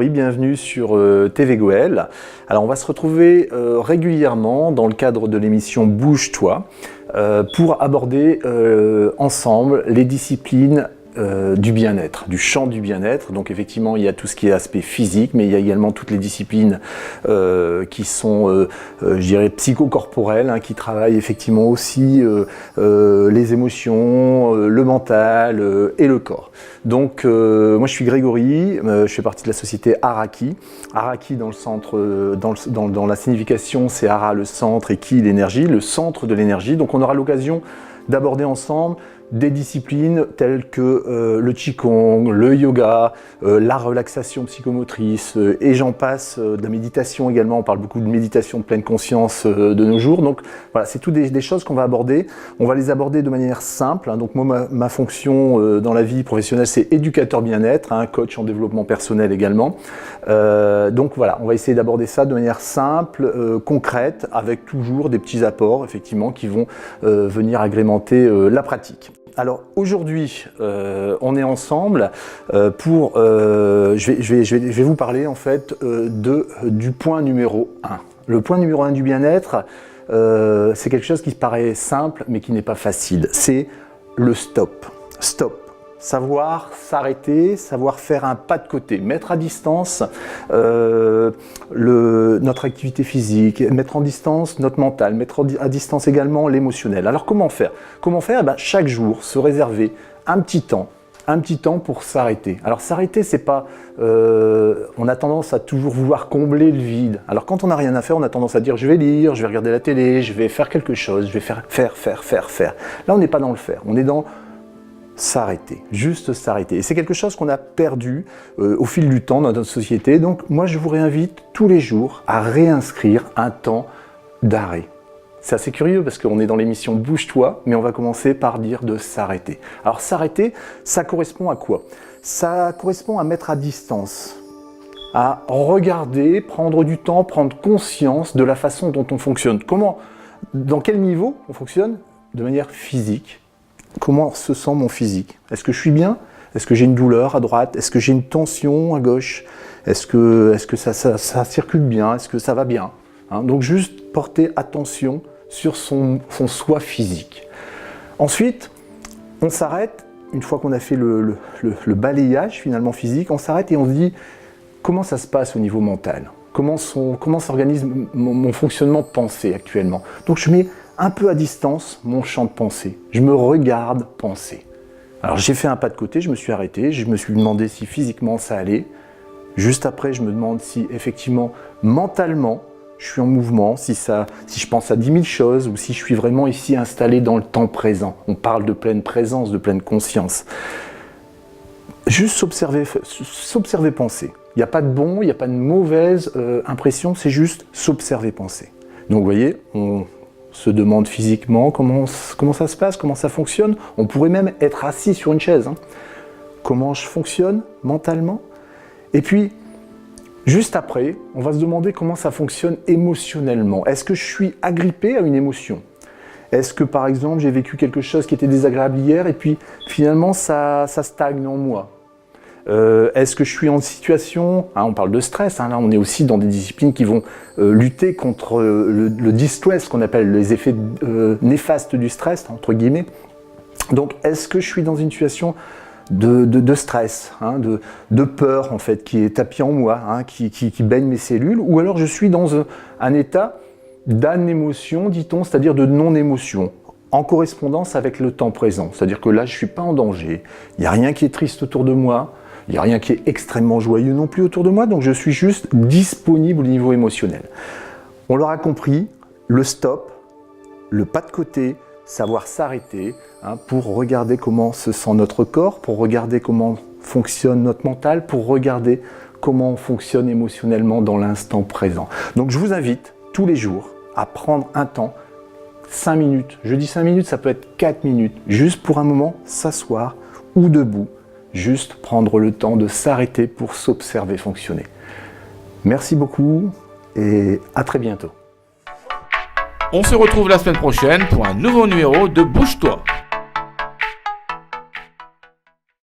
Grégory, bienvenue sur TV Goël. Alors on va se retrouver régulièrement dans le cadre de l'émission Bouge-toi pour aborder ensemble les disciplines du bien-être, du champ du bien-être. Donc effectivement, il y a tout ce qui est aspect physique, mais il y a également toutes les disciplines qui sont, je dirais, psychocorporelles, qui travaillent effectivement aussi les émotions, le mental et le corps. Donc moi je suis Grégory, je fais partie de la société Araki. Araki dans le centre, dans la signification, c'est Ara le centre et Ki l'énergie, le centre de l'énergie. Donc on aura l'occasion d'aborder ensemble des disciplines telles que le Qigong, le yoga, la relaxation psychomotrice et j'en passe, de la méditation également. On parle beaucoup de méditation de pleine conscience de nos jours. Donc voilà, c'est toutes des choses qu'on va aborder. On va les aborder de manière simple. Donc moi, ma fonction dans la vie professionnelle, c'est éducateur bien-être, coach en développement personnel également. Donc voilà, on va essayer d'aborder ça de manière simple, concrète, avec toujours des petits apports effectivement qui vont venir agrémenter la pratique. Alors aujourd'hui, on est ensemble pour, je vais vous parler en fait du point numéro 1. Le point numéro 1 du bien-être, c'est quelque chose qui paraît simple mais qui n'est pas facile. C'est le stop. Stop. Savoir s'arrêter, savoir faire un pas de côté, mettre à distance notre activité physique, mettre en distance notre mental, mettre à distance également l'émotionnel. Alors comment faire? Comment faire? Chaque jour, se réserver un petit temps pour s'arrêter. Alors s'arrêter, c'est pas... on a tendance à toujours vouloir combler le vide. Alors quand on n'a rien à faire, on a tendance à dire je vais lire, je vais regarder la télé, je vais faire quelque chose, je vais faire. Là, on n'est pas dans le faire, on est dans s'arrêter, juste s'arrêter. Et c'est quelque chose qu'on a perdu au fil du temps dans notre société. Donc moi, je vous réinvite tous les jours à réinscrire un temps d'arrêt. C'est assez curieux parce qu'on est dans l'émission Bouge-toi, mais on va commencer par dire de s'arrêter. Alors s'arrêter, ça correspond à quoi? Ça correspond à mettre à distance, à regarder, prendre du temps, prendre conscience de la façon dont on fonctionne. Comment, dans quel niveau on fonctionne? De manière physique. Comment se sent mon physique? Est-ce que je suis bien? Est-ce que j'ai une douleur à droite? Est-ce que j'ai une tension à gauche? Est-ce que ça circule bien? Est-ce que ça va bien? Donc juste porter attention sur son soi physique. Ensuite, on s'arrête, une fois qu'on a fait le balayage finalement physique, on s'arrête et on se dit comment ça se passe au niveau mental? Comment s'organise mon fonctionnement de pensée actuellement? Donc je mets un peu à distance mon champ de pensée. Je me regarde penser. Alors j'ai fait un pas de côté, je me suis arrêté, je me suis demandé si physiquement ça allait. Juste après, je me demande si effectivement, mentalement, je suis en mouvement, si je pense à 10 000 choses ou si je suis vraiment ici installé dans le temps présent. On parle de pleine présence, de pleine conscience. Juste s'observer penser. Il n'y a pas de bon, il n'y a pas de mauvaise impression, c'est juste s'observer penser. Donc vous voyez, on se demande physiquement comment ça se passe, comment ça fonctionne. On pourrait même être assis sur une chaise. Comment je fonctionne mentalement? Et puis, juste après, on va se demander comment ça fonctionne émotionnellement. Est-ce que je suis agrippé à une émotion? Est-ce que par exemple, j'ai vécu quelque chose qui était désagréable hier et puis finalement ça stagne en moi? Est-ce que je suis en situation, on parle de stress, là on est aussi dans des disciplines qui vont lutter contre le distress, qu'on appelle les effets néfastes du stress, entre guillemets. Donc est-ce que je suis dans une situation de stress, de peur en fait, qui est tapis en moi, qui baigne mes cellules, ou alors je suis dans un état d'anémotion, dit-on, c'est-à-dire de non-émotion, en correspondance avec le temps présent. C'est-à-dire que là, je ne suis pas en danger, il n'y a rien qui est triste autour de moi, il n'y a rien qui est extrêmement joyeux non plus autour de moi, donc je suis juste disponible au niveau émotionnel. On l'aura compris, le stop, le pas de côté, savoir s'arrêter pour regarder comment se sent notre corps, pour regarder comment fonctionne notre mental, pour regarder comment on fonctionne émotionnellement dans l'instant présent. Donc je vous invite tous les jours à prendre un temps, 5 minutes, je dis 5 minutes, ça peut être 4 minutes, juste pour un moment s'asseoir ou debout, juste prendre le temps de s'arrêter pour s'observer fonctionner. Merci beaucoup et à très bientôt. On se retrouve la semaine prochaine pour un nouveau numéro de Bouge-toi.